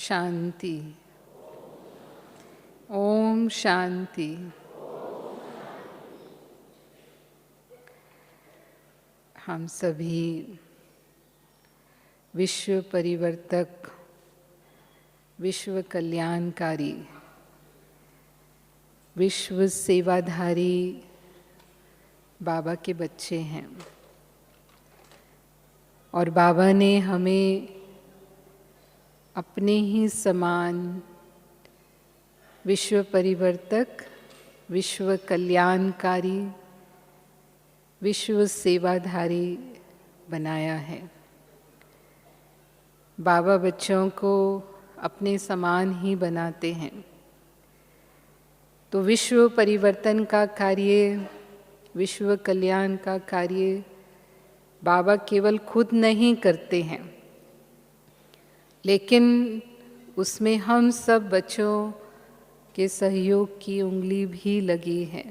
शांति। ओम शांति। हम सभी विश्व परिवर्तक, विश्व कल्याणकारी, विश्व सेवाधारी बाबा के बच्चे हैं और बाबा ने हमें अपने ही समान विश्व परिवर्तक, विश्व कल्याणकारी, विश्व सेवाधारी बनाया है। बाबा बच्चों को अपने समान ही बनाते हैं। तो विश्व परिवर्तन का कार्य, विश्व कल्याण का कार्य बाबा केवल खुद नहीं करते हैं, लेकिन उसमें हम सब बच्चों के सहयोग की उंगली भी लगी है।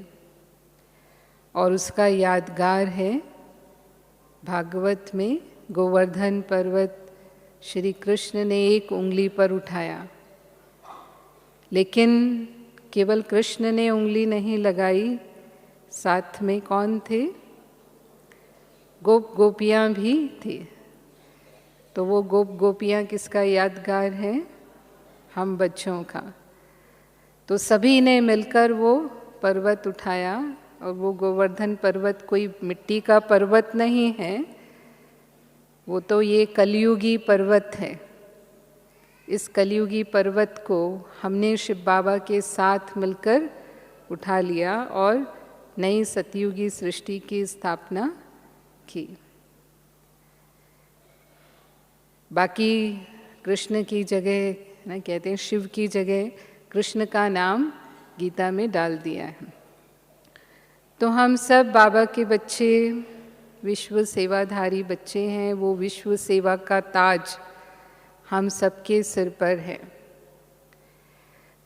और उसका यादगार है भागवत में गोवर्धन पर्वत श्री कृष्ण ने एक उंगली पर उठाया, लेकिन केवल कृष्ण ने उंगली नहीं लगाई, साथ में कौन थे? गोप गोपियाँ भी थी। तो वो गोप गोपियाँ किसका यादगार है? हम बच्चों का। तो सभी ने मिलकर वो पर्वत उठाया, और वो गोवर्धन पर्वत कोई मिट्टी का पर्वत नहीं है, वो तो ये कलयुगी पर्वत है। इस कलयुगी पर्वत को हमने शिव बाबा के साथ मिलकर उठा लिया और नई सतयुगी सृष्टि की स्थापना की। बाकी कृष्ण की जगह ना, कहते हैं शिव की जगह कृष्ण का नाम गीता में डाल दिया है। तो हम सब बाबा के बच्चे, विश्व सेवाधारी बच्चे हैं। वो विश्व सेवा का ताज हम सबके सिर पर है।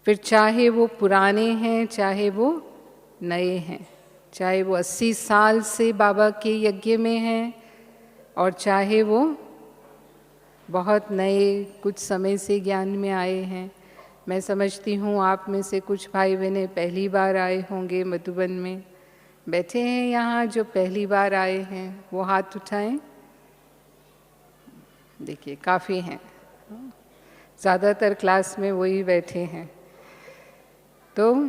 फिर चाहे वो पुराने हैं, चाहे वो नए हैं, चाहे वो 80 साल से बाबा के यज्ञ में हैं, और चाहे वो बहुत नए कुछ समय से ज्ञान में आए हैं। मैं समझती हूँ आप में से कुछ भाई बहनें पहली बार आए होंगे। मधुबन में बैठे हैं यहाँ जो पहली बार आए हैं, वो हाथ उठाएं। देखिए काफ़ी हैं, ज़्यादातर क्लास में वही बैठे हैं। तो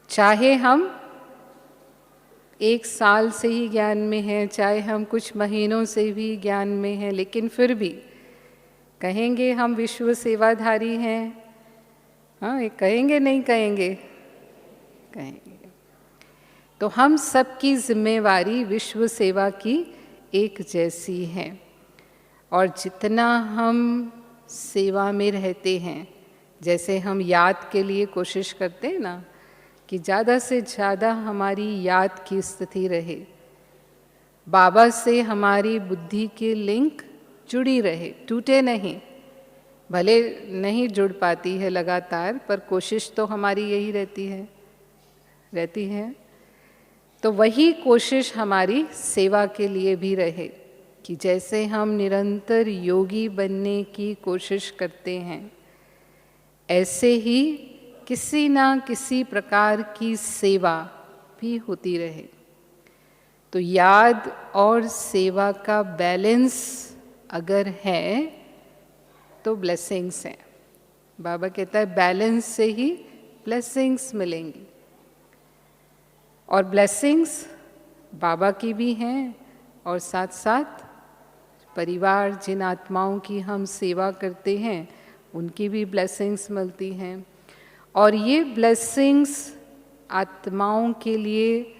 चाहे हम 1 साल से ही ज्ञान में हैं, चाहे हम कुछ महीनों से भी ज्ञान में हैं, लेकिन फिर भी कहेंगे हम विश्व सेवाधारी हैं। हाँ, ये कहेंगे नहीं कहेंगे? कहेंगे। तो हम सबकी जिम्मेवारी विश्व सेवा की एक जैसी है। और जितना हम सेवा में रहते हैं, जैसे हम याद के लिए कोशिश करते हैं ना, कि ज़्यादा से ज़्यादा हमारी याद की स्थिति रहे, बाबा से हमारी बुद्धि की लिंक जुड़ी रहे, टूटे नहीं। भले नहीं जुड़ पाती है लगातार, पर कोशिश तो हमारी यही रहती है। तो वही कोशिश हमारी सेवा के लिए भी रहे, कि जैसे हम निरंतर योगी बनने की कोशिश करते हैं, ऐसे ही किसी ना किसी प्रकार की सेवा भी होती रहे। तो याद और सेवा का बैलेंस अगर है तो ब्लेसिंग्स हैं। बाबा कहता है बैलेंस से ही ब्लेसिंग्स मिलेंगी। और ब्लेसिंग्स बाबा की भी हैं, और साथ साथ परिवार, जिन आत्माओं की हम सेवा करते हैं, उनकी भी ब्लेसिंग्स मिलती हैं। और ये ब्लेसिंग्स आत्माओं के लिए,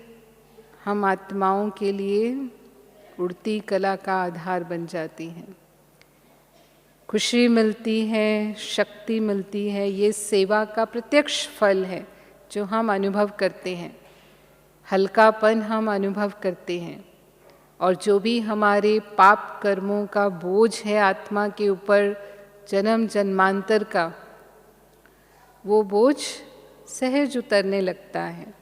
हम आत्माओं के लिए उड़ती कला का आधार बन जाती हैं। खुशी मिलती है, शक्ति मिलती है। ये सेवा का प्रत्यक्ष फल है जो हम अनुभव करते हैं। हल्कापन हम अनुभव करते हैं, और जो भी हमारे पाप कर्मों का बोझ है आत्मा के ऊपर जन्म जन्मांतर का, वो बोझ सहज उतरने लगता है।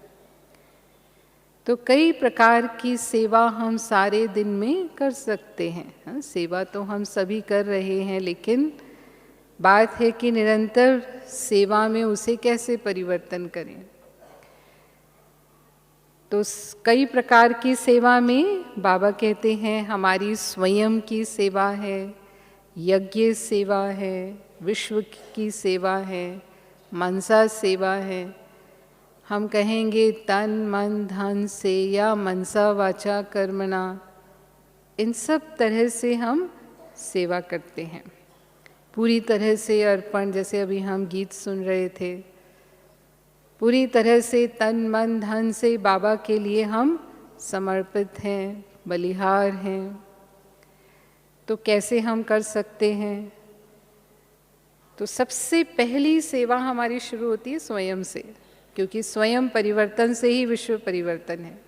तो कई प्रकार की सेवा हम सारे दिन में कर सकते हैं। हाँ, सेवा तो हम सभी कर रहे हैं, लेकिन बात है कि निरंतर सेवा में उसे कैसे परिवर्तन करें। तो कई प्रकार की सेवा में बाबा कहते हैं हमारी स्वयं की सेवा है, यज्ञ सेवा है, विश्व की सेवा है, मनसा सेवा है। हम कहेंगे तन मन धन से या मनसा वाचा कर्मणा, इन सब तरह से हम सेवा करते हैं, पूरी तरह से अर्पण। जैसे अभी हम गीत सुन रहे थे, पूरी तरह से तन मन धन से बाबा के लिए हम समर्पित हैं, बलिहार हैं। तो कैसे हम कर सकते हैं? तो सबसे पहली सेवा हमारी शुरू होती है स्वयं से, क्योंकि स्वयं परिवर्तन से ही विश्व परिवर्तन है।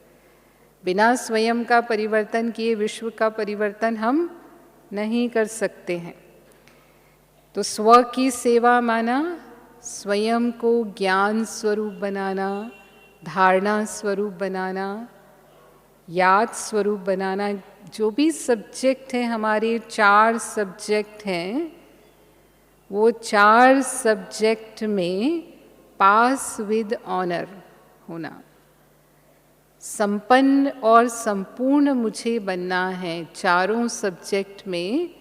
बिना स्वयं का परिवर्तन किए विश्व का परिवर्तन हम नहीं कर सकते हैं। तो स्व की सेवा माना स्वयं को ज्ञान स्वरूप बनाना, धारणा स्वरूप बनाना, याद स्वरूप बनाना। जो भी सब्जेक्ट हैं, हमारे 4 सब्जेक्ट हैं, वो 4 सब्जेक्ट में पास विद ऑनर होना, संपन्न और संपूर्ण मुझे बनना है। चारों सब्जेक्ट में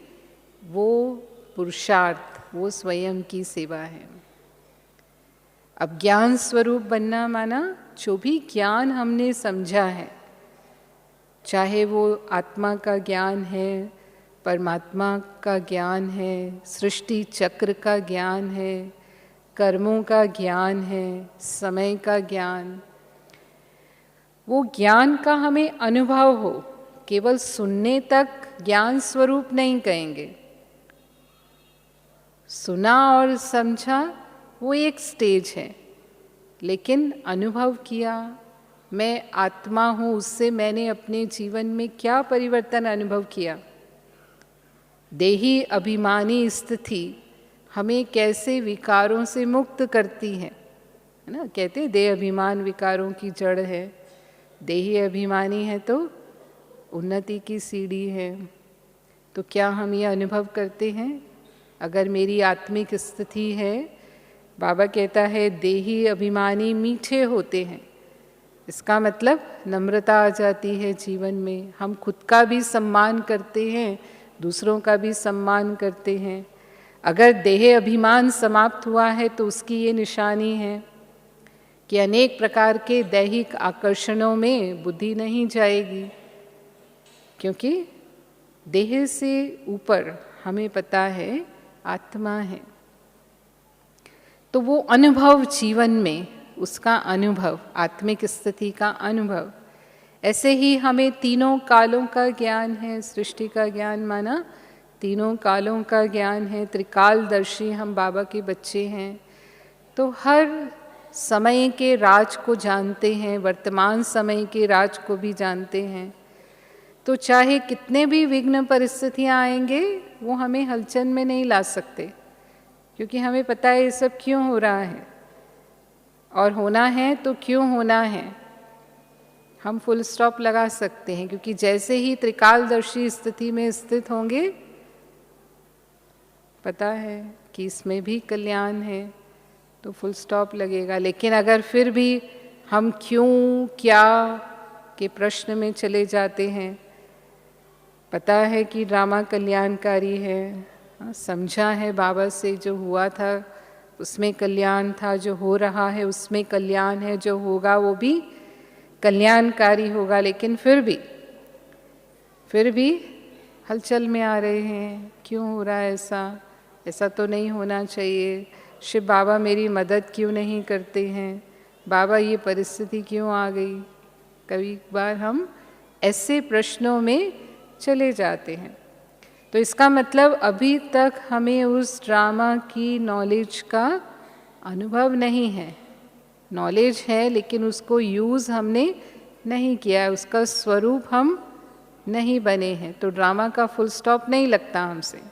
वो पुरुषार्थ, वो स्वयं की सेवा है। अब ज्ञान स्वरूप बनना माना जो भी ज्ञान हमने समझा है, चाहे वो आत्मा का ज्ञान है, परमात्मा का ज्ञान है, सृष्टि चक्र का ज्ञान है, कर्मों का ज्ञान है, समय का ज्ञान, वो ज्ञान का हमें अनुभव हो। केवल सुनने तक ज्ञान स्वरूप नहीं कहेंगे। सुना और समझा वो एक स्टेज है, लेकिन अनुभव किया, मैं आत्मा हूँ, उससे मैंने अपने जीवन में क्या परिवर्तन अनुभव किया। देही अभिमानी स्थिति हमें कैसे विकारों से मुक्त करती है ना। कहते हैं देह अभिमान विकारों की जड़ है। देही अभिमानी है तो उन्नति की सीढ़ी है। तो क्या हम ये अनुभव करते हैं? अगर मेरी आत्मिक स्थिति है, बाबा कहता है देही अभिमानी मीठे होते हैं, इसका मतलब नम्रता आ जाती है जीवन में। हम खुद का भी सम्मान करते हैं, दूसरों का भी सम्मान करते हैं। अगर देह अभिमान समाप्त हुआ है तो उसकी ये निशानी है कि अनेक प्रकार के दैहिक आकर्षणों में बुद्धि नहीं जाएगी, क्योंकि देह से ऊपर हमें पता है आत्मा है। तो वो अनुभव जीवन में, उसका अनुभव, आत्मिक स्थिति का अनुभव। ऐसे ही हमें तीनों कालों का ज्ञान है। सृष्टि का ज्ञान माना तीनों कालों का ज्ञान है। त्रिकालदर्शी हम बाबा के बच्चे हैं, तो हर समय के राज को जानते हैं, वर्तमान समय के राज को भी जानते हैं। तो चाहे कितने भी विघ्न परिस्थितियां आएंगे, वो हमें हलचल में नहीं ला सकते, क्योंकि हमें पता है ये सब क्यों हो रहा है, और होना है तो क्यों होना है। हम फुल स्टॉप लगा सकते हैं, क्योंकि जैसे ही त्रिकालदर्शी स्थिति में स्थित होंगे, पता है कि इसमें भी कल्याण है, तो फुल स्टॉप लगेगा। लेकिन अगर फिर भी हम क्यों क्या के प्रश्न में चले जाते हैं, पता है कि ड्रामा कल्याणकारी है, समझा है बाबा से जो हुआ था उसमें कल्याण था, जो हो रहा है उसमें कल्याण है, जो होगा वो भी कल्याणकारी होगा, लेकिन फिर भी हलचल में आ रहे हैं। क्यों हो रहा है ऐसा? ऐसा तो नहीं होना चाहिए। शिव बाबा मेरी मदद क्यों नहीं करते हैं? बाबा ये परिस्थिति क्यों आ गई? कभी बार हम ऐसे प्रश्नों में चले जाते हैं। तो इसका मतलब अभी तक हमें उस ड्रामा की नॉलेज का अनुभव नहीं है। नॉलेज है, लेकिन उसको यूज़ हमने नहीं किया है, उसका स्वरूप हम नहीं बने हैं, तो ड्रामा का फुल स्टॉप नहीं लगता हमसे।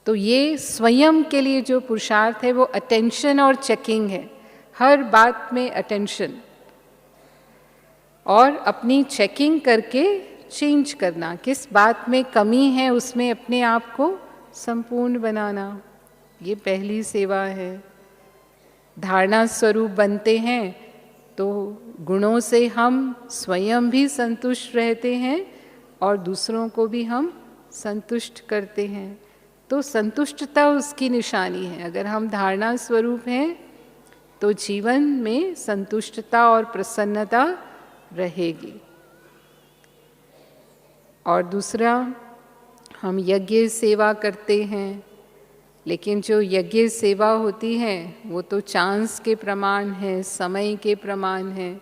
तो ये स्वयं के लिए जो पुरुषार्थ है वो अटेंशन और चेकिंग है। हर बात में अटेंशन और अपनी चेकिंग करके चेंज करना, किस बात में कमी है उसमें अपने आप को संपूर्ण बनाना, ये पहली सेवा है। धारणा स्वरूप बनते हैं तो गुणों से हम स्वयं भी संतुष्ट रहते हैं और दूसरों को भी हम संतुष्ट करते हैं। तो संतुष्टता उसकी निशानी है। अगर हम धारणा स्वरूप हैं तो जीवन में संतुष्टता और प्रसन्नता रहेगी। और दूसरा, हम यज्ञ सेवा करते हैं, लेकिन जो यज्ञ सेवा होती है वो तो चांस के प्रमाण है, समय के प्रमाण है।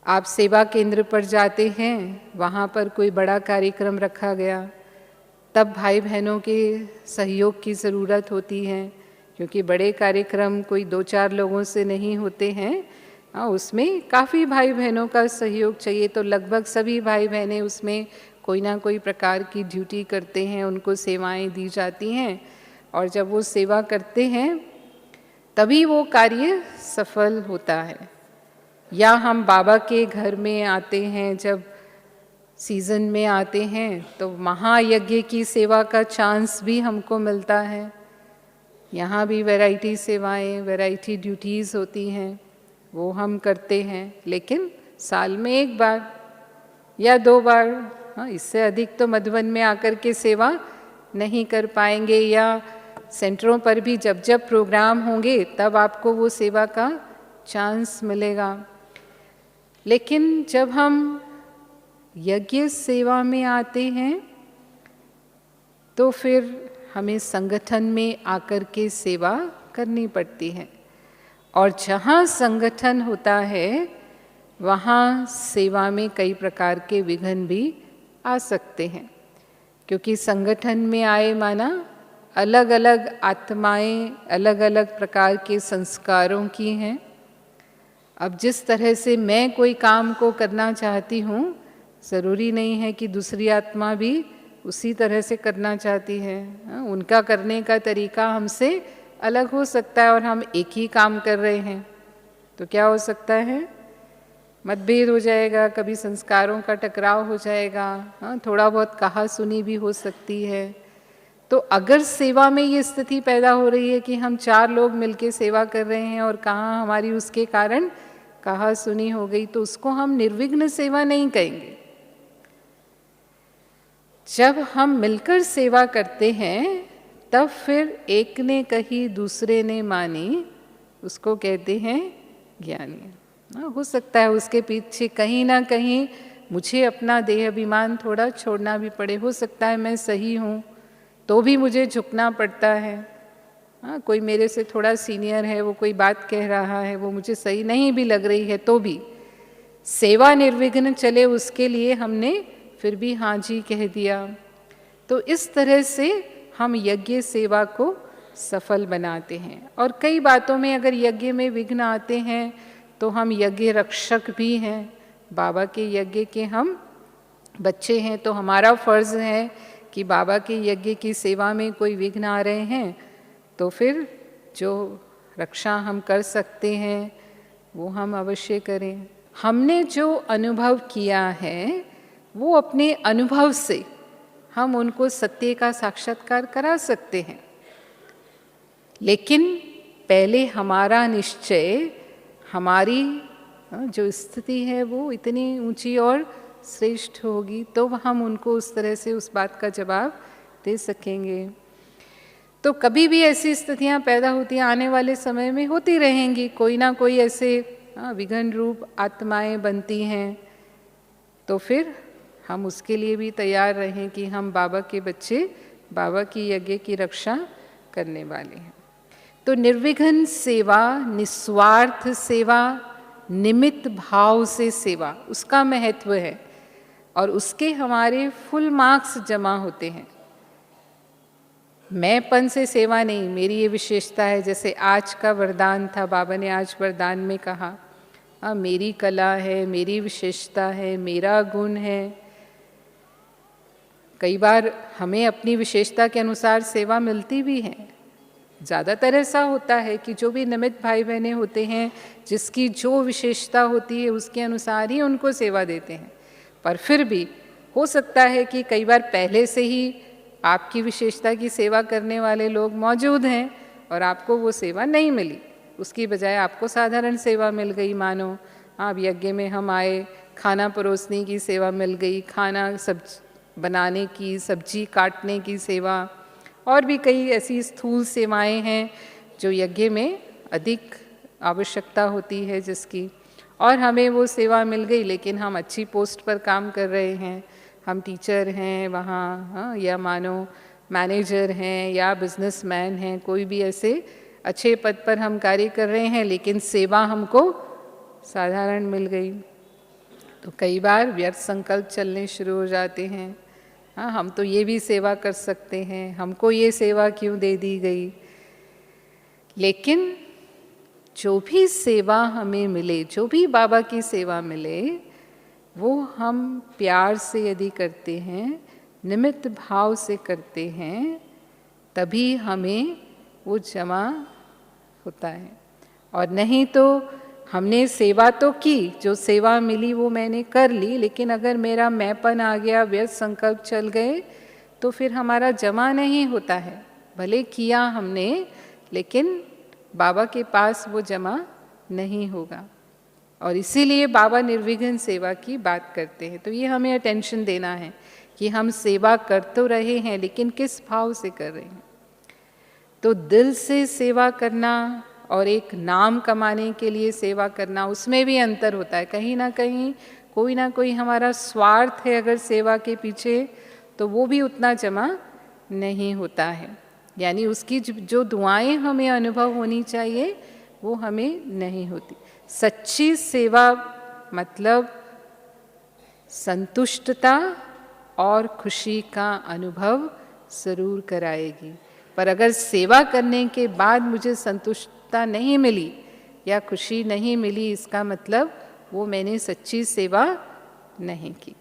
आप सेवा केंद्र पर जाते हैं, वहाँ पर कोई बड़ा कार्यक्रम रखा गया, तब भाई बहनों के सहयोग की ज़रूरत होती है, क्योंकि बड़े कार्यक्रम कोई 2-4 लोगों से नहीं होते हैं। उसमें काफ़ी भाई बहनों का सहयोग चाहिए। तो लगभग सभी भाई बहनें उसमें कोई ना कोई प्रकार की ड्यूटी करते हैं, उनको सेवाएं दी जाती हैं, और जब वो सेवा करते हैं तभी वो कार्य सफल होता है। या हम बाबा के घर में आते हैं, जब सीज़न में आते हैं तो महायज्ञ की सेवा का चांस भी हमको मिलता है। यहाँ भी वैरायटी सेवाएं, वैरायटी ड्यूटीज़ होती हैं, वो हम करते हैं, लेकिन साल में 1 बार या 2 बार, इससे अधिक तो मधुबन में आकर के सेवा नहीं कर पाएंगे। या सेंटरों पर भी जब जब प्रोग्राम होंगे तब आपको वो सेवा का चांस मिलेगा। लेकिन जब हम यज्ञ सेवा में आते हैं तो फिर हमें संगठन में आकर के सेवा करनी पड़ती है, और जहाँ संगठन होता है वहाँ सेवा में कई प्रकार के विघ्न भी आ सकते हैं, क्योंकि संगठन में आए माना अलग अलग आत्माएं अलग अलग प्रकार के संस्कारों की हैं। अब जिस तरह से मैं कोई काम को करना चाहती हूँ, ज़रूरी नहीं है कि दूसरी आत्मा भी उसी तरह से करना चाहती है। उनका करने का तरीका हमसे अलग हो सकता है, और हम एक ही काम कर रहे हैं तो क्या हो सकता है, मतभेद हो जाएगा, कभी संस्कारों का टकराव हो जाएगा, थोड़ा बहुत कहा सुनी भी हो सकती है। तो अगर सेवा में ये स्थिति पैदा हो रही है कि हम 4 लोग मिलके सेवा कर रहे हैं और कहाँ हमारी उसके कारण कहा सुनी हो गई, तो उसको हम निर्विघ्न सेवा नहीं कहेंगे। जब हम मिलकर सेवा करते हैं तब फिर एक ने कही दूसरे ने मानी, उसको कहते हैं ज्ञानी। हो सकता है उसके पीछे कहीं ना कहीं मुझे अपना देह अभिमान थोड़ा छोड़ना भी पड़े, हो सकता है मैं सही हूँ तो भी मुझे झुकना पड़ता है। कोई मेरे से थोड़ा सीनियर है, वो कोई बात कह रहा है, वो मुझे सही नहीं भी लग रही है, तो भी सेवा निर्विघ्न चले उसके लिए हमने फिर भी हाँ जी कह दिया। तो इस तरह से हम यज्ञ सेवा को सफल बनाते हैं। और कई बातों में अगर यज्ञ में विघ्न आते हैं तो हम यज्ञ रक्षक भी हैं। बाबा के यज्ञ के हम बच्चे हैं, तो हमारा फर्ज है कि बाबा के यज्ञ की सेवा में कोई विघ्न आ रहे हैं तो फिर जो रक्षा हम कर सकते हैं वो हम अवश्य करें। हमने जो अनुभव किया है वो अपने अनुभव से हम उनको सत्य का साक्षात्कार करा सकते हैं, लेकिन पहले हमारा निश्चय, हमारी जो स्थिति है वो इतनी ऊंची और श्रेष्ठ होगी तो हम उनको उस तरह से उस बात का जवाब दे सकेंगे। तो कभी भी ऐसी स्थितियां पैदा होती हैं, आने वाले समय में होती रहेंगी, कोई ना कोई ऐसे विघ्न रूप आत्माएं बनती हैं, तो फिर हम उसके लिए भी तैयार रहें कि हम बाबा के बच्चे, बाबा की यज्ञ की रक्षा करने वाले हैं। तो निर्विघ्न सेवा, निस्वार्थ सेवा, निमित्त भाव से सेवा, उसका महत्व है और उसके हमारे फुल मार्क्स जमा होते हैं। मैंपन से सेवा नहीं, मेरी ये विशेषता है। जैसे आज का वरदान था, बाबा ने आज वरदान में कहा मेरी कला है, मेरी विशेषता है, मेरा गुण है। कई बार हमें अपनी विशेषता के अनुसार सेवा मिलती भी है। ज़्यादातर ऐसा होता है कि जो भी निमित्त भाई बहनें होते हैं, जिसकी जो विशेषता होती है उसके अनुसार ही उनको सेवा देते हैं। पर फिर भी हो सकता है कि कई बार पहले से ही आपकी विशेषता की सेवा करने वाले लोग मौजूद हैं और आपको वो सेवा नहीं मिली, उसकी बजाय आपको साधारण सेवा मिल गई। मानो आप यज्ञ में हम आए, खाना परोसने की सेवा मिल गई, खाना बनाने की, सब्जी काटने की सेवा, और भी कई ऐसी स्थूल सेवाएं हैं जो यज्ञ में अधिक आवश्यकता होती है जिसकी, और हमें वो सेवा मिल गई। लेकिन हम अच्छी पोस्ट पर काम कर रहे हैं, हम टीचर हैं वहाँ, हाँ, या मानो मैनेजर हैं या बिजनेसमैन हैं, कोई भी ऐसे अच्छे पद पर हम कार्य कर रहे हैं, लेकिन सेवा हमको साधारण मिल गई। तो कई बार व्यर्थ संकल्प चलने शुरू हो जाते हैं। हाँ, हम तो ये भी सेवा कर सकते हैं, हमको ये सेवा क्यों दे दी गई। लेकिन जो भी सेवा हमें मिले, जो भी बाबा की सेवा मिले, वो हम प्यार से यदि करते हैं, निमित्त भाव से करते हैं, तभी हमें वो जमा होता है। और नहीं तो हमने सेवा तो की, जो सेवा मिली वो मैंने कर ली, लेकिन अगर मेरा मैंपन आ गया, व्यर्थ संकल्प चल गए, तो फिर हमारा जमा नहीं होता है। भले किया हमने, लेकिन बाबा के पास वो जमा नहीं होगा। और इसीलिए बाबा निर्विघ्न सेवा की बात करते हैं। तो ये हमें अटेंशन देना है कि हम सेवा कर तो रहे हैं, लेकिन किस भाव से कर रहे हैं। तो दिल से सेवा करना और एक नाम कमाने के लिए सेवा करना, उसमें भी अंतर होता है। कहीं ना कोई हमारा स्वार्थ है अगर सेवा के पीछे, तो वो भी उतना जमा नहीं होता है। यानी उसकी जो दुआएं हमें अनुभव होनी चाहिए वो हमें नहीं होती। सच्ची सेवा मतलब संतुष्टता और खुशी का अनुभव ज़रूर कराएगी। पर अगर सेवा करने के बाद मुझे संतुष्टता नहीं मिली या खुशी नहीं मिली, इसका मतलब वो मैंने सच्ची सेवा नहीं की।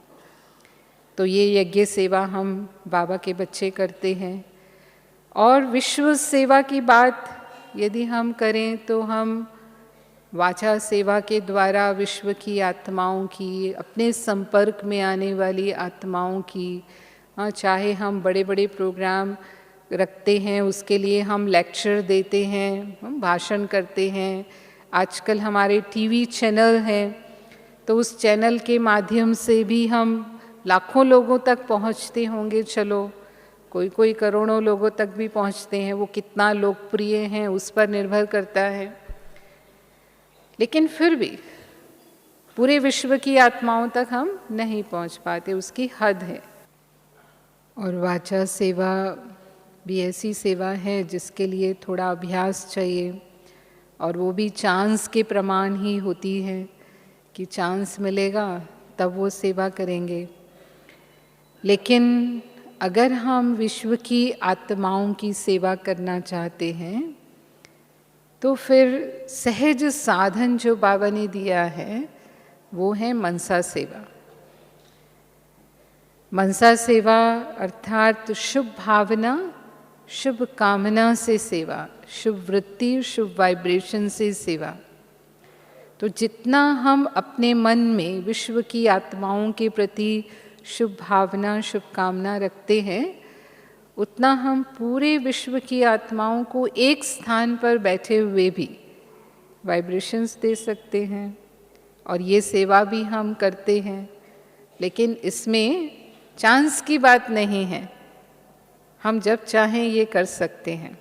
तो ये यज्ञ सेवा हम बाबा के बच्चे करते हैं। और विश्व सेवा की बात यदि हम करें तो हम वाचा सेवा के द्वारा विश्व की आत्माओं की, अपने संपर्क में आने वाली आत्माओं की, चाहे हम बड़े बड़े प्रोग्राम रखते हैं, उसके लिए हम लेक्चर देते हैं, हम भाषण करते हैं। आजकल हमारे टीवी चैनल हैं, तो उस चैनल के माध्यम से भी हम लाखों लोगों तक पहुंचते होंगे। चलो, कोई करोड़ों लोगों तक भी पहुंचते हैं। वो कितना लोकप्रिय हैं उस पर निर्भर करता है। लेकिन फिर भी पूरे विश्व की आत्माओं तक हम नहीं पहुंच पाते, उसकी हद है। और वाचा सेवा भी ऐसी सेवा है जिसके लिए थोड़ा अभ्यास चाहिए, और वो भी चांस के प्रमाण ही होती है कि चांस मिलेगा तब वो सेवा करेंगे। लेकिन अगर हम विश्व की आत्माओं की सेवा करना चाहते हैं तो फिर सहज साधन जो बाबा ने दिया है वो है मनसा सेवा। मनसा सेवा अर्थात शुभ भावना, शुभ कामना से सेवा, शुभ वृत्ति, शुभ वाइब्रेशन से सेवा। तो जितना हम अपने मन में विश्व की आत्माओं के प्रति शुभ भावना, शुभ कामना रखते हैं, उतना हम पूरे विश्व की आत्माओं को एक स्थान पर बैठे हुए भी वाइब्रेशंस दे सकते हैं। और ये सेवा भी हम करते हैं। लेकिन इसमें चांस की बात नहीं है, हम जब चाहें ये कर सकते हैं,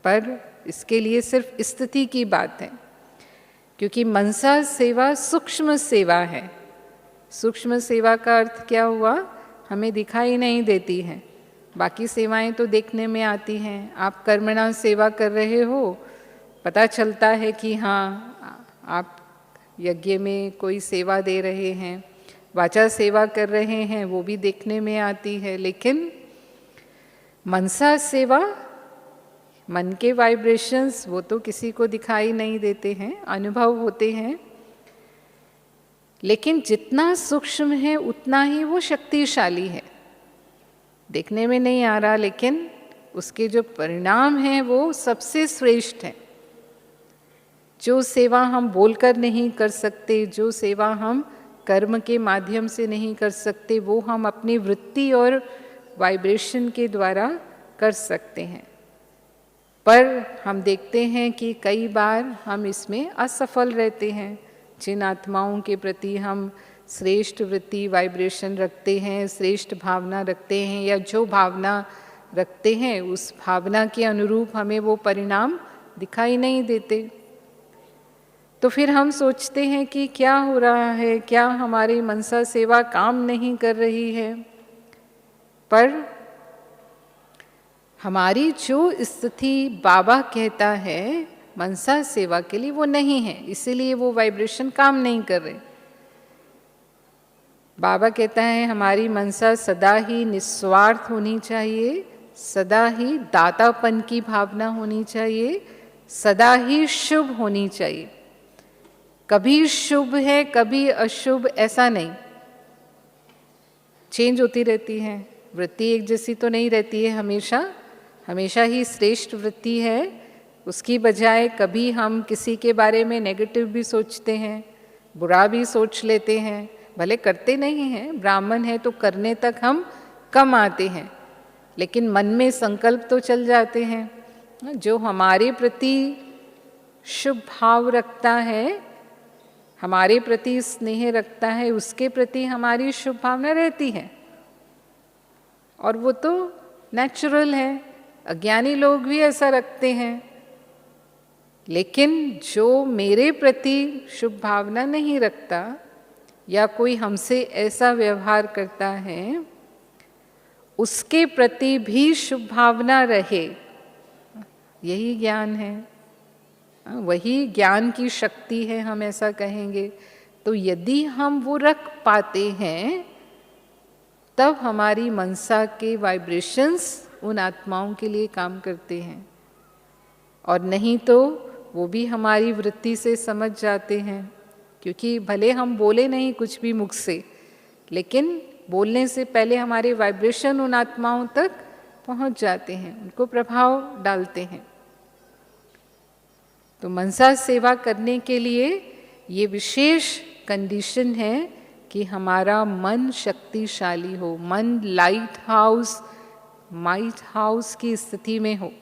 पर इसके लिए सिर्फ स्थिति की बात है। क्योंकि मनसा सेवा सूक्ष्म सेवा है। सूक्ष्म सेवा का अर्थ क्या हुआ? हमें दिखाई नहीं देती है, बाकी सेवाएं तो देखने में आती हैं। आप कर्मणा सेवा कर रहे हो, पता चलता है कि हाँ आप यज्ञ में कोई सेवा दे रहे हैं। वाचा सेवा कर रहे हैं, वो भी देखने में आती है। लेकिन मनसा सेवा, मन के वाइब्रेशंस, वो तो किसी को दिखाई नहीं देते हैं, अनुभव होते हैं। लेकिन जितना सूक्ष्म है उतना ही वो शक्तिशाली है। देखने में नहीं आ रहा, लेकिन उसके जो परिणाम हैं वो सबसे श्रेष्ठ है। जो सेवा हम बोलकर नहीं कर सकते, जो सेवा हम कर्म के माध्यम से नहीं कर सकते, वो हम अपनी वृत्ति और वाइब्रेशन के द्वारा कर सकते हैं। पर हम देखते हैं कि कई बार हम इसमें असफल रहते हैं। जिन आत्माओं के प्रति हम श्रेष्ठ वृत्ति वाइब्रेशन रखते हैं, श्रेष्ठ भावना रखते हैं, या जो भावना रखते हैं उस भावना के अनुरूप हमें वो परिणाम दिखाई नहीं देते, तो फिर हम सोचते हैं कि क्या हो रहा है, क्या हमारी मनसा सेवा काम नहीं कर रही है। पर हमारी जो स्थिति बाबा कहता है मनसा सेवा के लिए वो नहीं है, इसीलिए वो वाइब्रेशन काम नहीं कर रहे। बाबा कहता है हमारी मनसा सदा ही निस्वार्थ होनी चाहिए, सदा ही दातापन की भावना होनी चाहिए, सदा ही शुभ होनी चाहिए। कभी शुभ है कभी अशुभ ऐसा नहीं, चेंज होती रहती है। वृत्ति एक जैसी तो नहीं रहती है हमेशा, हमेशा ही श्रेष्ठ वृत्ति है। उसकी बजाय कभी हम किसी के बारे में नेगेटिव भी सोचते हैं, बुरा भी सोच लेते हैं, भले करते नहीं हैं, ब्राह्मण है तो करने तक हम कम आते हैं, लेकिन मन में संकल्प तो चल जाते हैं। जो हमारे प्रति शुभ भाव रखता है, हमारे प्रति स्नेह रखता है, उसके प्रति हमारी शुभ भावना रहती है, और वो तो नेचुरल है। अज्ञानी लोग भी ऐसा रखते हैं, लेकिन जो मेरे प्रति शुभ भावना नहीं रखता या कोई हमसे ऐसा व्यवहार करता है, उसके प्रति भी शुभ भावना रहे, यही ज्ञान है, वही ज्ञान की शक्ति है, हम ऐसा कहेंगे। तो यदि हम वो रख पाते हैं तब हमारी मनसा के वाइब्रेशंस उन आत्माओं के लिए काम करते हैं, और नहीं तो वो भी हमारी वृत्ति से समझ जाते हैं। क्योंकि भले हम बोले नहीं कुछ भी मुख से, लेकिन बोलने से पहले हमारे वाइब्रेशन उन आत्माओं तक पहुंच जाते हैं, उनको प्रभाव डालते हैं। तो मनसा सेवा करने के लिए ये विशेष कंडीशन है कि हमारा मन शक्तिशाली हो, मन लाइट हाउस की स्थिति में हो।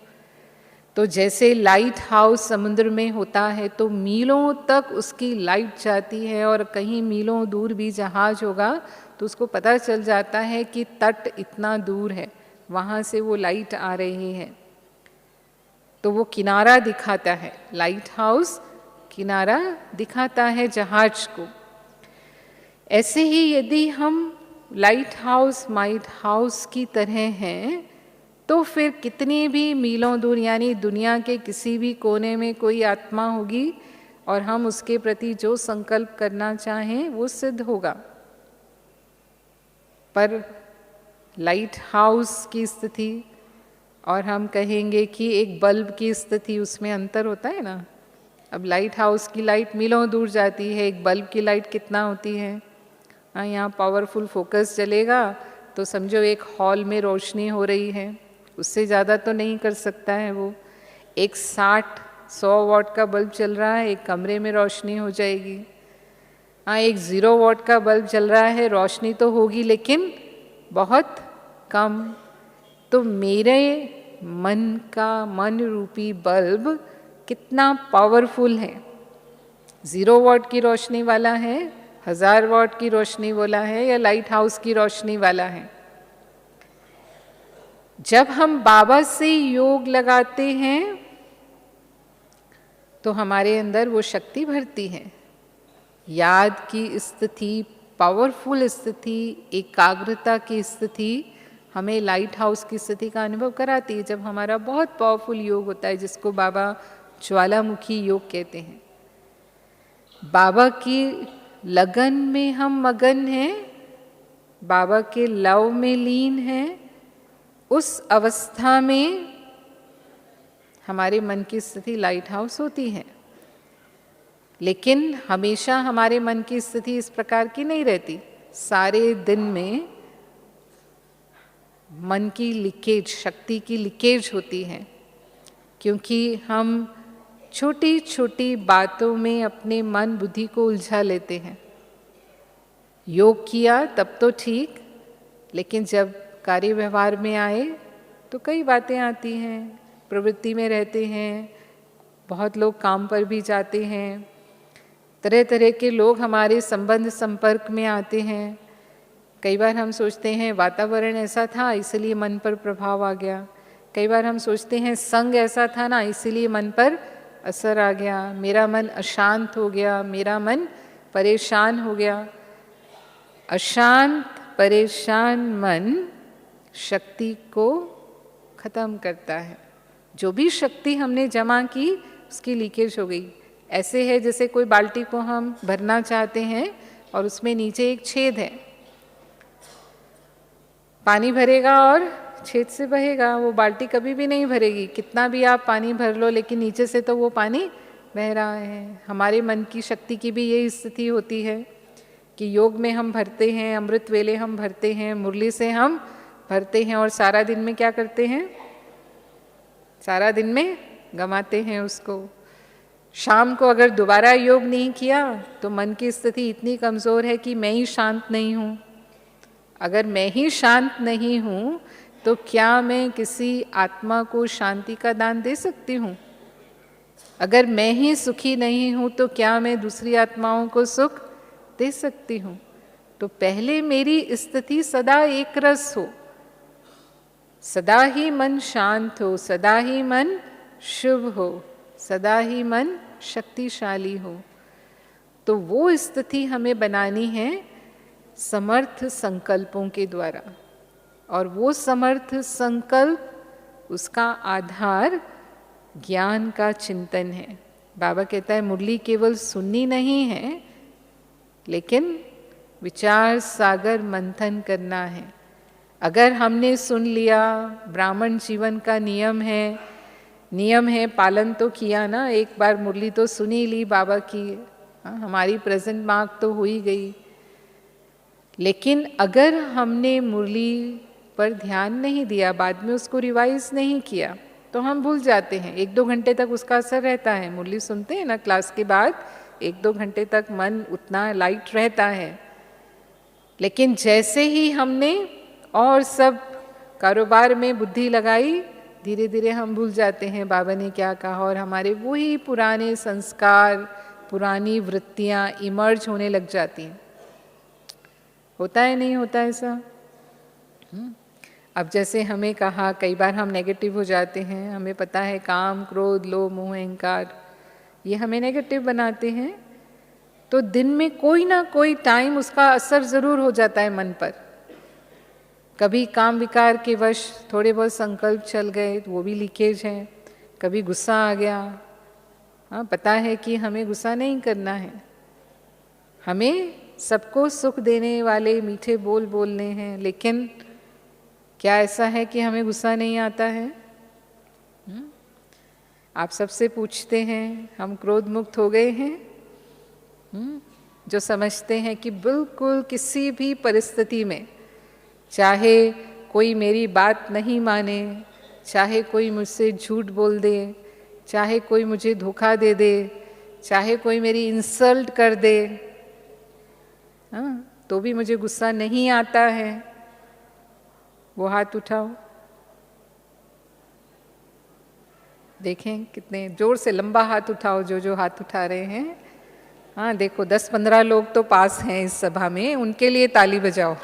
तो जैसे लाइट हाउस समुद्र में होता है तो मीलों तक उसकी लाइट जाती है, और कहीं मीलों दूर भी जहाज होगा तो उसको पता चल जाता है कि तट इतना दूर है, वहाँ से वो लाइट आ रही है। तो वो किनारा दिखाता है, लाइट हाउस किनारा दिखाता है जहाज को। ऐसे ही यदि हम लाइट हाउस माइट हाउस की तरह हैं, तो फिर कितनी भी मीलों दूर, यानी दुनिया के किसी भी कोने में कोई आत्मा होगी, और हम उसके प्रति जो संकल्प करना चाहें वो सिद्ध होगा। पर लाइट हाउस की स्थिति और हम कहेंगे कि एक बल्ब की स्थिति, उसमें अंतर होता है ना। अब लाइट हाउस की लाइट मीलों दूर जाती है, एक बल्ब की लाइट कितना होती है। हाँ, यहाँ पावरफुल फोकस चलेगा तो समझो एक हॉल में रोशनी हो रही है, उससे ज़्यादा तो नहीं कर सकता है वो। एक 60-100 वॉट का बल्ब चल रहा है, एक कमरे में रोशनी हो जाएगी। हाँ, एक 0 वॉट का बल्ब चल रहा है, रोशनी तो होगी लेकिन बहुत कम। तो मेरे मन रूपी बल्ब कितना पावरफुल है, 0 वॉट की रोशनी वाला है, 1000 वॉट की रोशनी वाला है, या लाइट हाउस की रोशनी वाला है। जब हम बाबा से योग लगाते हैं तो हमारे अंदर वो शक्ति भरती है, याद की स्थिति, पावरफुल स्थिति, एकाग्रता की स्थिति हमें लाइट हाउस की स्थिति का अनुभव कराती है। जब हमारा बहुत पावरफुल योग होता है, जिसको बाबा ज्वालामुखी योग कहते हैं, बाबा की लगन में हम मगन हैं, बाबा के लव में लीन हैं, उस अवस्था में हमारे मन की स्थिति लाइट हाउस होती है। लेकिन हमेशा हमारे मन की स्थिति इस प्रकार की नहीं रहती। सारे दिन में मन की लीकेज, शक्ति की लीकेज होती है, क्योंकि हम छोटी छोटी बातों में अपने मन बुद्धि को उलझा लेते हैं। योग किया तब तो ठीक, लेकिन जब कार्य व्यवहार में आए तो कई बातें आती हैं, प्रवृत्ति में रहते हैं, बहुत लोग काम पर भी जाते हैं, तरह तरह के लोग हमारे संबंध संपर्क में आते हैं। कई बार हम सोचते हैं वातावरण ऐसा था इसलिए मन पर प्रभाव आ गया, कई बार हम सोचते हैं संग ऐसा था ना इसलिए मन पर असर आ गया, मेरा मन अशांत हो गया, मेरा मन परेशान हो गया। अशांत परेशान मन शक्ति को खत्म करता है। जो भी शक्ति हमने जमा की उसकी लीकेज हो गई। ऐसे है जैसे कोई बाल्टी को हम भरना चाहते हैं और उसमें नीचे एक छेद है, पानी भरेगा और छेद से बहेगा, वो बाल्टी कभी भी नहीं भरेगी। कितना भी आप पानी भर लो लेकिन नीचे से तो वो पानी बह रहा है। हमारे मन की शक्ति की भी यही स्थिति होती है कि योग में हम भरते हैं, अमृत वेले हम भरते हैं, मुरली से हम भरते हैं और सारा दिन में क्या करते हैं, सारा दिन में गंवाते हैं उसको। शाम को अगर दोबारा योग नहीं किया तो मन की स्थिति इतनी कमज़ोर है कि मैं ही शांत नहीं हूँ। अगर मैं ही शांत नहीं हूँ तो क्या मैं किसी आत्मा को शांति का दान दे सकती हूँ? अगर मैं ही सुखी नहीं हूँ तो क्या मैं दूसरी आत्माओं को सुख दे सकती हूँ? तो पहले मेरी स्थिति सदा एक रस हो, सदा ही मन शांत हो, सदा ही मन शुभ हो, सदा ही मन शक्तिशाली हो। तो वो स्थिति हमें बनानी है समर्थ संकल्पों के द्वारा। और वो समर्थ संकल्प, उसका आधार ज्ञान का चिंतन है। बाबा कहता है मुरली केवल सुननी नहीं है लेकिन विचार सागर मंथन करना है। अगर हमने सुन लिया, ब्राह्मण जीवन का नियम है, पालन तो किया ना, एक बार मुरली तो सुनी ली बाबा की, हमारी प्रेजेंट मार्क तो हो ही गई। लेकिन अगर हमने मुरली पर ध्यान नहीं दिया, बाद में उसको रिवाइज नहीं किया तो हम भूल जाते हैं। 1-2 घंटे तक उसका असर रहता है। मुरली सुनते हैं ना क्लास के बाद, 1-2 घंटे तक मन उतना लाइट रहता है। लेकिन जैसे ही हमने और सब कारोबार में बुद्धि लगाई, धीरे धीरे हम भूल जाते हैं बाबा ने क्या कहा, और हमारे वही पुराने संस्कार, पुरानी वृत्तियाँ इमर्ज होने लग जाती हैं। होता है नहीं होता ऐसा? अब जैसे हमें कहा, कई बार हम नेगेटिव हो जाते हैं, हमें पता है काम, क्रोध, लोभ, मोह, अहंकार ये हमें नेगेटिव बनाते हैं। तो दिन में कोई ना कोई टाइम उसका असर ज़रूर हो जाता है मन पर। कभी काम विकार के वश थोड़े बहुत संकल्प चल गए तो वो भी लीकेज है। कभी गुस्सा आ गया, हाँ पता है कि हमें गुस्सा नहीं करना है, हमें सबको सुख देने वाले मीठे बोल बोलने हैं, लेकिन क्या ऐसा है कि हमें गुस्सा नहीं आता है? आप सबसे पूछते हैं हम क्रोध मुक्त हो गए हैं? जो समझते हैं कि बिल्कुल किसी भी परिस्थिति में, चाहे कोई मेरी बात नहीं माने, चाहे कोई मुझसे झूठ बोल दे, चाहे कोई मुझे धोखा दे दे, चाहे कोई मेरी इंसल्ट कर दे, हाँ तो भी मुझे गुस्सा नहीं आता है, वो हाथ उठाओ। देखें कितने जोर से, लंबा हाथ उठाओ जो हाथ उठा रहे हैं। हाँ देखो 10-15 लोग तो पास हैं इस सभा में, उनके लिए ताली बजाओ।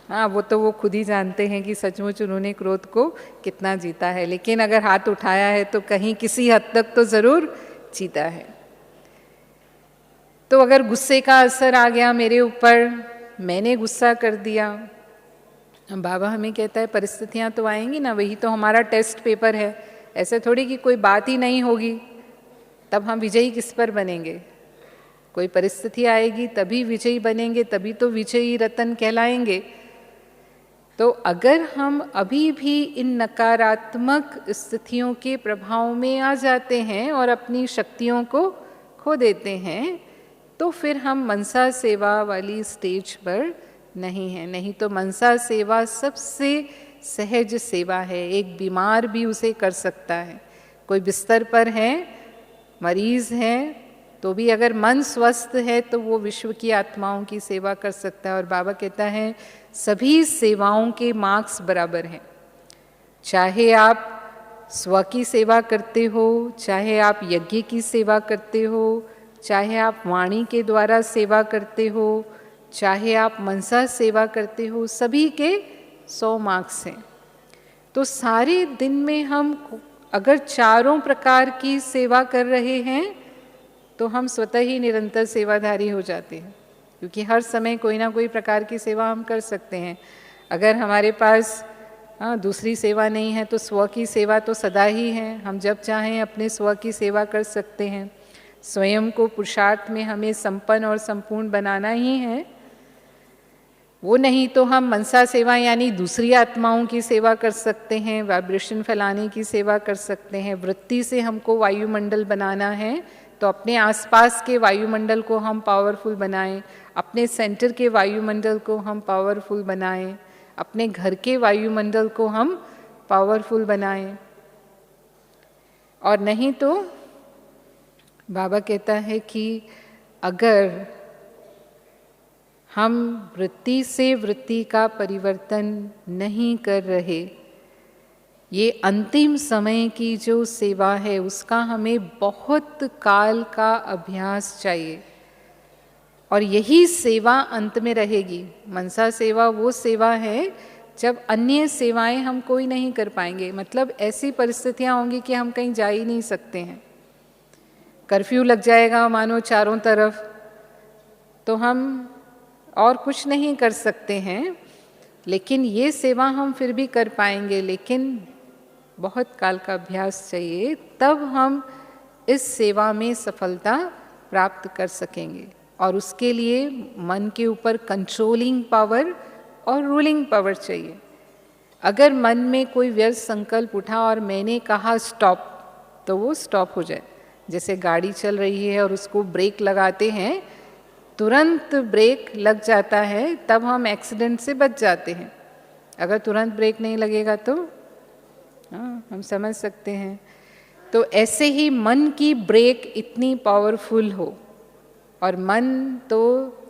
हाँ वो खुद ही जानते हैं कि सचमुच उन्होंने क्रोध को कितना जीता है, लेकिन अगर हाथ उठाया है तो कहीं किसी हद तक तो ज़रूर जीता है। तो अगर गुस्से का असर आ गया मेरे ऊपर, मैंने गुस्सा कर दिया, बाबा हमें कहता है परिस्थितियाँ तो आएंगी ना, वही तो हमारा टेस्ट पेपर है। ऐसे थोड़ी कि कोई बात ही नहीं होगी तब हम विजयी किस पर बनेंगे। कोई परिस्थिति आएगी तभी विजयी बनेंगे, तभी तो विजयी रतन कहलाएंगे। तो अगर हम अभी भी इन नकारात्मक स्थितियों के प्रभाव में आ जाते हैं और अपनी शक्तियों को खो देते हैं, तो फिर हम मनसा सेवा वाली स्टेज पर नहीं हैं। नहीं तो मनसा सेवा सबसे सहज सेवा है, एक बीमार भी उसे कर सकता है। कोई बिस्तर पर है, मरीज है, तो भी अगर मन स्वस्थ है तो वो विश्व की आत्माओं की सेवा कर सकता है। और बाबा कहता है सभी सेवाओं के मार्क्स बराबर हैं, चाहे आप स्व की सेवा करते हो, चाहे आप यज्ञ की सेवा करते हो, चाहे आप वाणी के द्वारा सेवा करते हो, चाहे आप मनसा सेवा करते हो, सभी के 100 मार्क्स हैं। तो सारे दिन में हम अगर चारों प्रकार की सेवा कर रहे हैं तो हम स्वतः ही निरंतर सेवाधारी हो जाते हैं, क्योंकि हर समय कोई ना कोई प्रकार की सेवा हम कर सकते हैं। अगर हमारे पास दूसरी सेवा नहीं है तो स्व की सेवा तो सदा ही है, हम जब चाहें अपने स्व की सेवा कर सकते हैं। स्वयं को पुरुषार्थ में हमें संपन्न और संपूर्ण बनाना ही है, वो नहीं तो हम मनसा सेवा यानी दूसरी आत्माओं की सेवा कर सकते हैं, वाइब्रेशन फैलाने की सेवा कर सकते हैं। वृत्ति से हमको वायुमंडल बनाना है तो अपने आसपास के वायुमंडल को हम पावरफुल बनाएं, अपने सेंटर के वायुमंडल को हम पावरफुल बनाएं, अपने घर के वायुमंडल को हम पावरफुल बनाएं। और नहीं तो बाबा कहता है कि अगर हम वृत्ति से वृत्ति का परिवर्तन नहीं कर रहे, ये अंतिम समय की जो सेवा है उसका हमें बहुत काल का अभ्यास चाहिए, और यही सेवा अंत में रहेगी। मनसा सेवा वो सेवा है जब अन्य सेवाएं हम कोई नहीं कर पाएंगे, मतलब ऐसी परिस्थितियां होंगी कि हम कहीं जा ही नहीं सकते हैं, कर्फ्यू लग जाएगा मानो चारों तरफ, तो हम और कुछ नहीं कर सकते हैं, लेकिन ये सेवा हम फिर भी कर पाएंगे, लेकिन बहुत काल का अभ्यास चाहिए, तब हम इस सेवा में सफलता प्राप्त कर सकेंगे। और उसके लिए मन के ऊपर कंट्रोलिंग पावर और रूलिंग पावर चाहिए। अगर मन में कोई व्यर्थ संकल्प उठा और मैंने कहा स्टॉप, तो वो स्टॉप हो जाए। जैसे गाड़ी चल रही है और उसको ब्रेक लगाते हैं, तुरंत ब्रेक लग जाता है, तब हम एक्सीडेंट से बच जाते हैं। अगर तुरंत ब्रेक नहीं लगेगा तो हम समझ सकते हैं। तो ऐसे ही मन की ब्रेक इतनी पावरफुल हो, और मन तो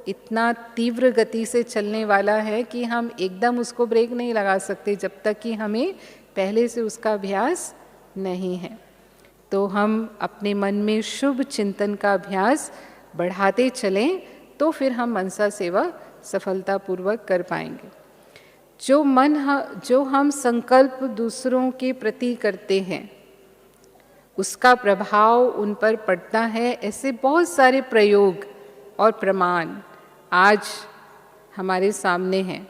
इतना तीव्र गति से चलने वाला है कि हम एकदम उसको ब्रेक नहीं लगा सकते जब तक कि हमें पहले से उसका अभ्यास नहीं है। तो हम अपने मन में शुभ चिंतन का अभ्यास बढ़ाते चलें, तो फिर हम मनसा सेवा सफलतापूर्वक कर पाएंगे। जो हम संकल्प दूसरों के प्रति करते हैं उसका प्रभाव उन पर पड़ता है। ऐसे बहुत सारे प्रयोग और प्रमाण आज हमारे सामने हैं,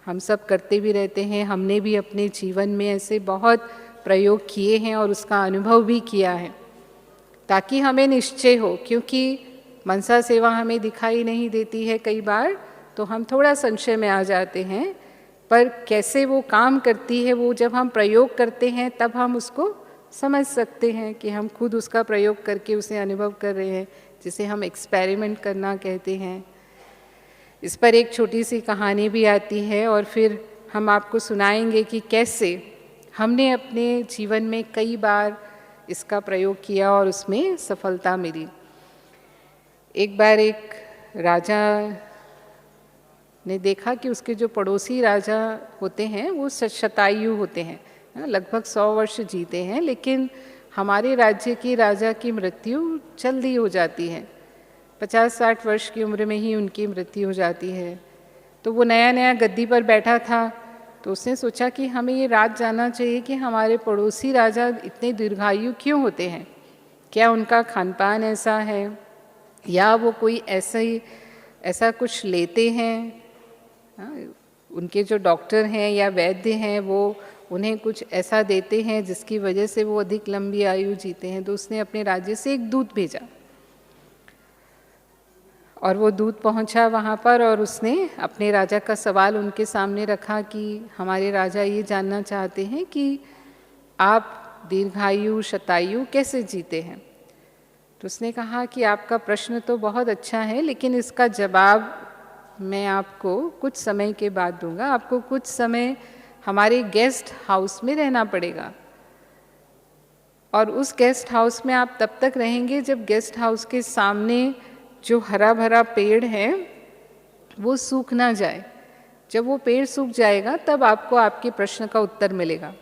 हम सब करते भी रहते हैं। हमने भी अपने जीवन में ऐसे बहुत प्रयोग किए हैं और उसका अनुभव भी किया है, ताकि हमें निश्चय हो। क्योंकि मनसा सेवा हमें दिखाई नहीं देती है कई बार, तो हम थोड़ा संशय में आ जाते हैं, पर कैसे वो काम करती है वो जब हम प्रयोग करते हैं तब हम उसको समझ सकते हैं कि हम खुद उसका प्रयोग करके उसे अनुभव कर रहे हैं, जिसे हम एक्सपेरिमेंट करना कहते हैं। इस पर एक छोटी सी कहानी भी आती है और फिर हम आपको सुनाएंगे कि कैसे हमने अपने जीवन में कई बार इसका प्रयोग किया और उसमें सफलता मिली। एक बार एक राजा ने देखा कि उसके जो पड़ोसी राजा होते हैं वो शतायु होते हैं, लगभग 100 वर्ष जीते हैं, लेकिन हमारे राज्य की राजा की मृत्यु जल्दी हो जाती है, 50-60 वर्ष की उम्र में ही उनकी मृत्यु हो जाती है। तो वो नया नया गद्दी पर बैठा था, तो उसने सोचा कि हमें ये राज जानना चाहिए कि हमारे पड़ोसी राजा इतने दीर्घायु क्यों होते हैं, क्या उनका खान पान ऐसा है या वो कोई ऐसा कुछ लेते हैं, उनके जो डॉक्टर हैं या वैद्य हैं वो उन्हें कुछ ऐसा देते हैं जिसकी वजह से वो अधिक लंबी आयु जीते हैं। तो उसने अपने राज्य से एक दूत भेजा और वो दूत पहुंचा वहाँ पर और उसने अपने राजा का सवाल उनके सामने रखा कि हमारे राजा ये जानना चाहते हैं कि आप दीर्घायु शतायु कैसे जीते हैं। तो उसने कहा कि आपका प्रश्न तो बहुत अच्छा है, लेकिन इसका जवाब मैं आपको कुछ समय के बाद दूंगा। आपको कुछ समय हमारे गेस्ट हाउस में रहना पड़ेगा। और उस गेस्ट हाउस में आप तब तक रहेंगे जब गेस्ट हाउस के सामने जो हरा भरा पेड़ है वो सूख ना जाए। जब वो पेड़ सूख जाएगा तब आपको आपके प्रश्न का उत्तर मिलेगा।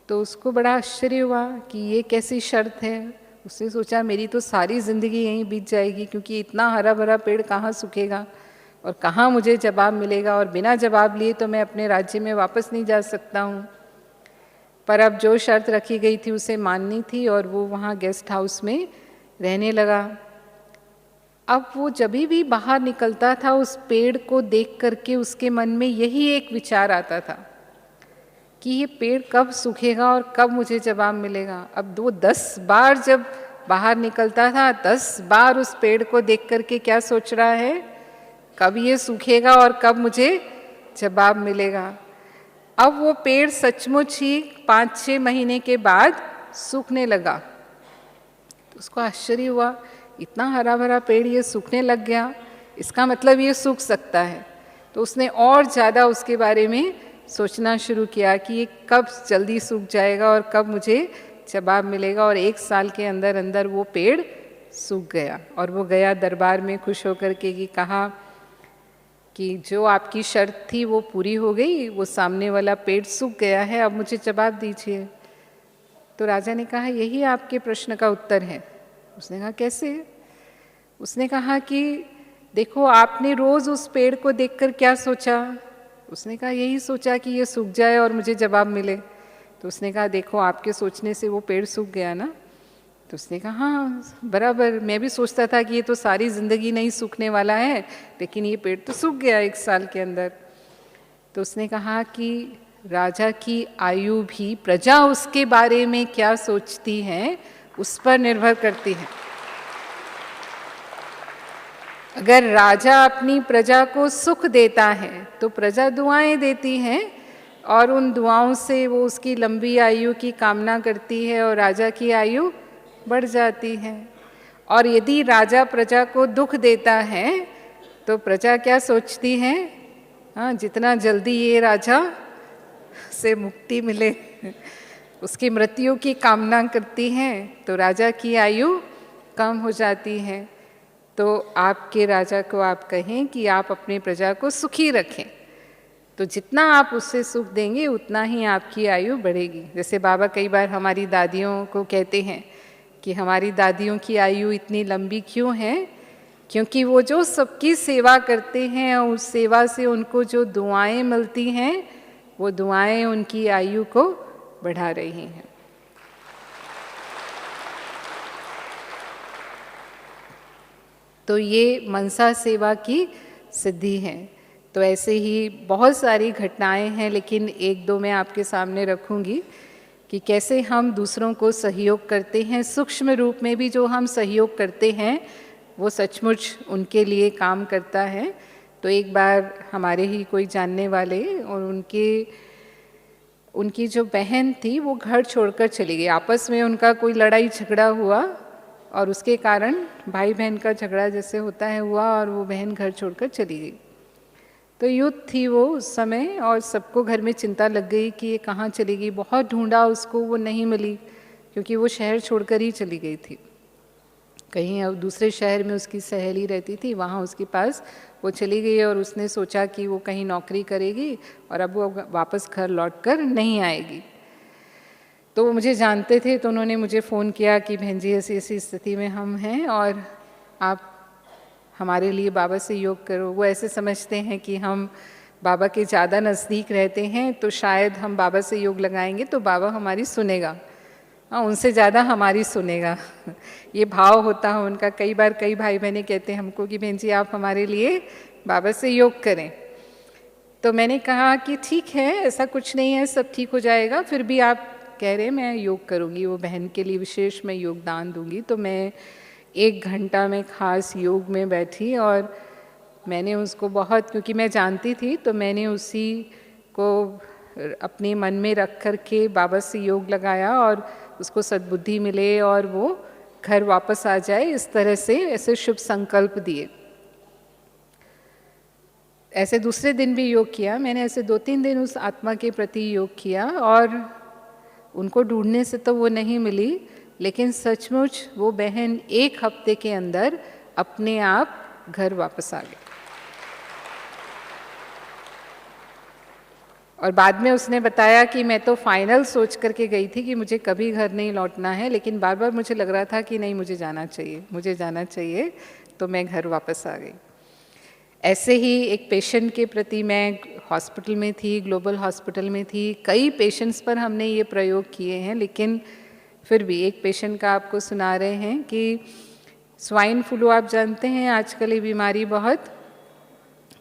तो उसको बड़ा आश्चर्य हुआ कि ये कैसी शर्त है। उसने सोचा मेरी तो सारी ज़िंदगी यहीं बीत जाएगी, क्योंकि इतना हरा भरा पेड़ कहाँ सूखेगा और कहाँ मुझे जवाब मिलेगा, और बिना जवाब लिए तो मैं अपने राज्य में वापस नहीं जा सकता हूँ। पर अब जो शर्त रखी गई थी उसे माननी थी, और वो वहाँ गेस्ट हाउस में रहने लगा। अब वो जब भी बाहर निकलता था उस पेड़ को देख करके उसके मन में यही एक विचार आता था कि ये पेड़ कब सूखेगा और कब मुझे जवाब मिलेगा। अब 10 बार जब बाहर निकलता था 10 बार उस पेड़ को देख करके क्या सोच रहा है, कब ये सूखेगा और कब मुझे जवाब मिलेगा। अब वो पेड़ सचमुच ही 5-6 महीने के बाद सूखने लगा। तो उसको आश्चर्य हुआ, इतना हरा भरा पेड़ ये सूखने लग गया, इसका मतलब ये सूख सकता है। तो उसने और ज़्यादा उसके बारे में सोचना शुरू किया कि ये कब जल्दी सूख जाएगा और कब मुझे जवाब मिलेगा। और 1 साल के अंदर अंदर वो पेड़ सूख गया। और वो गया दरबार में खुश होकर के कि कहा कि जो आपकी शर्त थी वो पूरी हो गई, वो सामने वाला पेड़ सूख गया है, अब मुझे जवाब दीजिए। तो राजा ने कहा यही आपके प्रश्न का उत्तर है। उसने कहा कैसे? उसने कहा कि देखो आपने रोज़ उस पेड़ को देखकर क्या सोचा? उसने कहा यही सोचा कि ये सूख जाए और मुझे जवाब मिले। तो उसने कहा देखो आपके सोचने से वो पेड़ सूख गया ना। तो उसने कहा हाँ बराबर, मैं भी सोचता था कि ये तो सारी ज़िंदगी नहीं सूखने वाला है, लेकिन ये पेड़ तो सूख गया 1 साल के अंदर। तो उसने कहा कि राजा की आयु भी प्रजा उसके बारे में क्या सोचती है उस पर निर्भर करती है। अगर राजा अपनी प्रजा को सुख देता है तो प्रजा दुआएं देती है, और उन दुआओं से वो उसकी लंबी आयु की कामना करती है और राजा की आयु बढ़ जाती है। और यदि राजा प्रजा को दुख देता है तो प्रजा क्या सोचती है, हाँ जितना जल्दी ये राजा से मुक्ति मिले, उसकी मृत्यु की कामना करती है, तो राजा की आयु कम हो जाती है। तो आपके राजा को आप कहें कि आप अपने प्रजा को सुखी रखें, तो जितना आप उससे सुख देंगे उतना ही आपकी आयु बढ़ेगी। जैसे बाबा कई बार हमारी दादियों को कहते हैं कि हमारी दादियों की आयु इतनी लंबी क्यों है, क्योंकि वो जो सबकी सेवा करते हैं और उस सेवा से उनको जो दुआएं मिलती हैं वो दुआएं उनकी आयु को बढ़ा रही हैं। तो ये मनसा सेवा की सिद्धि है। तो ऐसे ही बहुत सारी घटनाएं हैं, लेकिन 1-2 मैं आपके सामने रखूंगी कि कैसे हम दूसरों को सहयोग करते हैं। सूक्ष्म रूप में भी जो हम सहयोग करते हैं वो सचमुच उनके लिए काम करता है। तो एक बार हमारे ही कोई जानने वाले और उनकी जो बहन थी वो घर छोड़कर चली गई। आपस में उनका कोई लड़ाई झगड़ा हुआ और उसके कारण भाई बहन का झगड़ा जैसे होता है हुआ, और वो बहन घर छोड़कर चली गई। तो युद्ध थी वो उस समय, और सबको घर में चिंता लग गई कि ये कहाँ चली गई। बहुत ढूंढा उसको, वो नहीं मिली, क्योंकि वो शहर छोड़कर ही चली गई थी। कहीं अब दूसरे शहर में उसकी सहेली रहती थी, वहाँ उसके पास वो चली गई, और उसने सोचा कि वो कहीं नौकरी करेगी और अब वो वापस घर लौटकर नहीं आएगी। तो वो मुझे जानते थे, तो उन्होंने मुझे फ़ोन किया कि बहन जी ऐसी ऐसी स्थिति में हम हैं और आप हमारे लिए बाबा से योग करो। वो ऐसे समझते हैं कि हम बाबा के ज़्यादा नज़दीक रहते हैं, तो शायद हम बाबा से योग लगाएंगे तो बाबा हमारी सुनेगा, हाँ उनसे ज़्यादा हमारी सुनेगा। ये भाव होता है उनका। कई बार कई भाई बहनें कहते हैं हमको कि बहन जी आप हमारे लिए बाबा से योग करें। तो मैंने कहा कि ठीक है, ऐसा कुछ नहीं है, सब ठीक हो जाएगा, फिर भी आप कह रहे मैं योग करूँगी, वो बहन के लिए विशेष मैं योगदान दूंगी। तो मैं 1 घंटा में खास योग में बैठी और मैंने उसको बहुत, क्योंकि मैं जानती थी, तो मैंने उसी को अपने मन में रख कर के बाबा से योग लगाया और उसको सद्बुद्धि मिले और वो घर वापस आ जाए, इस तरह से ऐसे शुभ संकल्प दिए। ऐसे दूसरे दिन भी योग किया मैंने, ऐसे 2-3 दिन उस आत्मा के प्रति योग किया और उनको ढूंढने से तो वो नहीं मिली, लेकिन सचमुच वो बहन 1 हफ्ते के अंदर अपने आप घर वापस आ गई। और बाद में उसने बताया कि मैं तो फाइनल सोच करके गई थी कि मुझे कभी घर नहीं लौटना है, लेकिन बार बार मुझे लग रहा था कि नहीं, मुझे जाना चाहिए, मुझे जाना चाहिए, तो मैं घर वापस आ गई। ऐसे ही एक पेशेंट के प्रति, मैं हॉस्पिटल में थी, ग्लोबल हॉस्पिटल में थी, कई पेशेंट्स पर हमने ये प्रयोग किए हैं, लेकिन फिर भी एक पेशेंट का आपको सुना रहे हैं कि स्वाइन फ्लू, आप जानते हैं आजकल ये बीमारी बहुत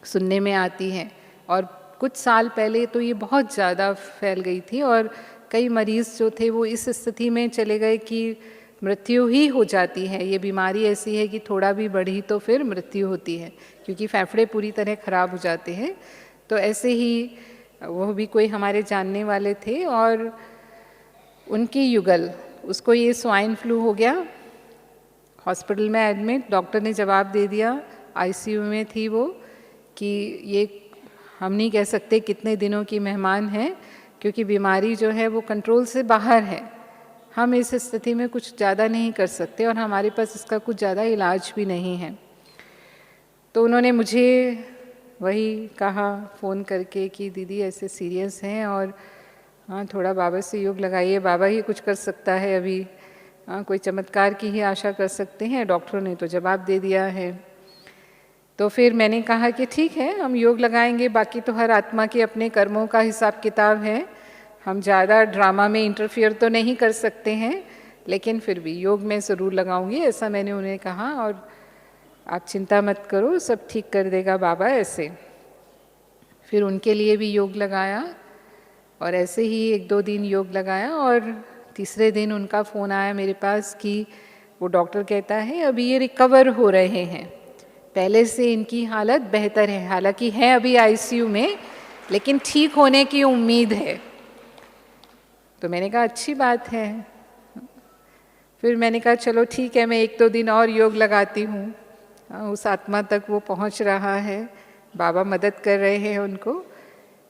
सुनने में आती है, और कुछ साल पहले तो ये बहुत ज़्यादा फैल गई थी और कई मरीज़ जो थे वो इस स्थिति में चले गए कि मृत्यु ही हो जाती है। ये बीमारी ऐसी है कि थोड़ा भी बढ़ी तो फिर मृत्यु होती है, क्योंकि फेफड़े पूरी तरह ख़राब हो जाते हैं। तो ऐसे ही वो भी कोई हमारे जानने वाले थे और उनकी युगल, उसको ये स्वाइन फ्लू हो गया, हॉस्पिटल में एडमिट। डॉक्टर ने जवाब दे दिया, आईसीयू में थी वो, कि ये हम नहीं कह सकते कितने दिनों की मेहमान है, क्योंकि बीमारी जो है वो कंट्रोल से बाहर है, हम इस स्थिति में कुछ ज़्यादा नहीं कर सकते और हमारे पास इसका कुछ ज़्यादा इलाज भी नहीं है। तो उन्होंने मुझे वही कहा फ़ोन करके कि दीदी ऐसे सीरियस हैं और हाँ, थोड़ा बाबा से योग लगाइए, बाबा ही कुछ कर सकता है अभी, हाँ, कोई चमत्कार की ही आशा कर सकते हैं। डॉक्टरों ने तो जवाब दे दिया है। तो फिर मैंने कहा कि ठीक है, हम योग लगाएंगे, बाकी तो हर आत्मा के अपने कर्मों का हिसाब किताब है, हम ज़्यादा ड्रामा में इंटरफियर तो नहीं कर सकते हैं, लेकिन फिर भी योग में ज़रूर लगाऊंगी, ऐसा मैंने उन्हें कहा। और आप चिंता मत करो, सब ठीक कर देगा बाबा, ऐसे। फिर उनके लिए भी योग लगाया और ऐसे ही 1-2 दिन योग लगाया और तीसरे दिन उनका फ़ोन आया मेरे पास कि वो डॉक्टर कहता है अभी ये रिकवर हो रहे हैं, पहले से इनकी हालत बेहतर है, हालांकि है अभी आईसीयू में, लेकिन ठीक होने की उम्मीद है। तो मैंने कहा अच्छी बात है। फिर मैंने कहा चलो ठीक है, मैं 1-2 दिन और योग लगाती हूँ, उस आत्मा तक वो पहुँच रहा है, बाबा मदद कर रहे हैं उनको।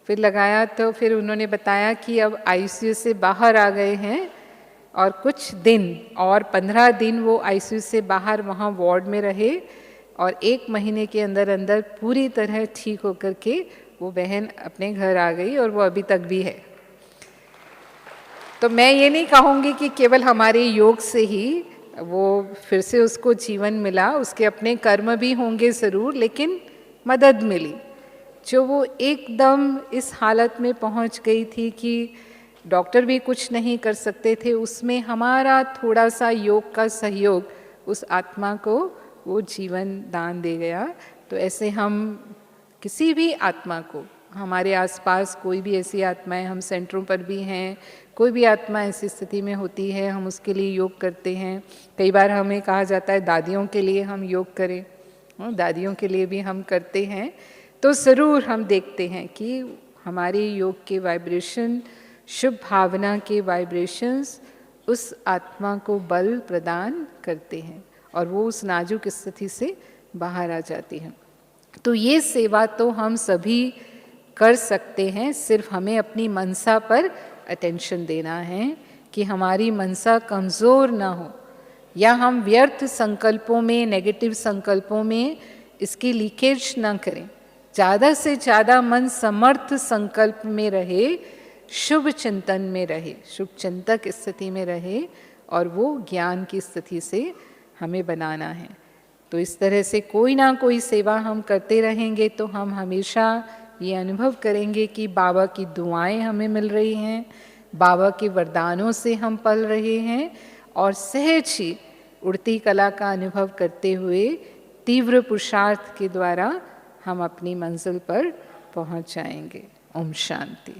फिर लगाया तो फिर उन्होंने बताया कि अब आईसीयू से बाहर आ गए हैं और कुछ दिन और 15 दिन वो आईसीयू से बाहर वहाँ वार्ड में रहे और 1 महीने के अंदर अंदर पूरी तरह ठीक होकर के वो बहन अपने घर आ गई और वो अभी तक भी है। तो मैं ये नहीं कहूँगी कि केवल हमारे योग से ही वो फिर से उसको जीवन मिला, उसके अपने कर्म भी होंगे ज़रूर, लेकिन मदद मिली। जो वो एकदम इस हालत में पहुँच गई थी कि डॉक्टर भी कुछ नहीं कर सकते थे, उसमें हमारा थोड़ा सा योग का सहयोग उस आत्मा को वो जीवन दान दे गया। तो ऐसे हम किसी भी आत्मा को, हमारे आसपास कोई भी ऐसी आत्माएं, हम सेंटरों पर भी हैं, कोई भी आत्मा ऐसी स्थिति में होती है, हम उसके लिए योग करते हैं। कई बार हमें कहा जाता है दादियों के लिए हम योग करें, दादियों के लिए भी हम करते हैं। तो ज़रूर हम देखते हैं कि हमारे योग के वाइब्रेशन, शुभ भावना के वाइब्रेशंस उस आत्मा को बल प्रदान करते हैं और वो उस नाजुक स्थिति से बाहर आ जाती है। तो ये सेवा तो हम सभी कर सकते हैं, सिर्फ हमें अपनी मनसा पर अटेंशन देना है कि हमारी मनसा कमज़ोर ना हो या हम व्यर्थ संकल्पों में, नेगेटिव संकल्पों में इसकी लीकेज ना करें। ज़्यादा से ज़्यादा मन समर्थ संकल्प में रहे, शुभ चिंतन में रहे, शुभ चिंतक स्थिति में रहे और वो ज्ञान की स्थिति से हमें बनाना है। तो इस तरह से कोई ना कोई सेवा हम करते रहेंगे तो हम हमेशा ये अनुभव करेंगे कि बाबा की दुआएं हमें मिल रही हैं, बाबा के वरदानों से हम पल रहे हैं और सहज ही उड़ती कला का अनुभव करते हुए तीव्र पुरुषार्थ के द्वारा हम अपनी मंजिल पर पहुंच जाएंगे। ओम शांति।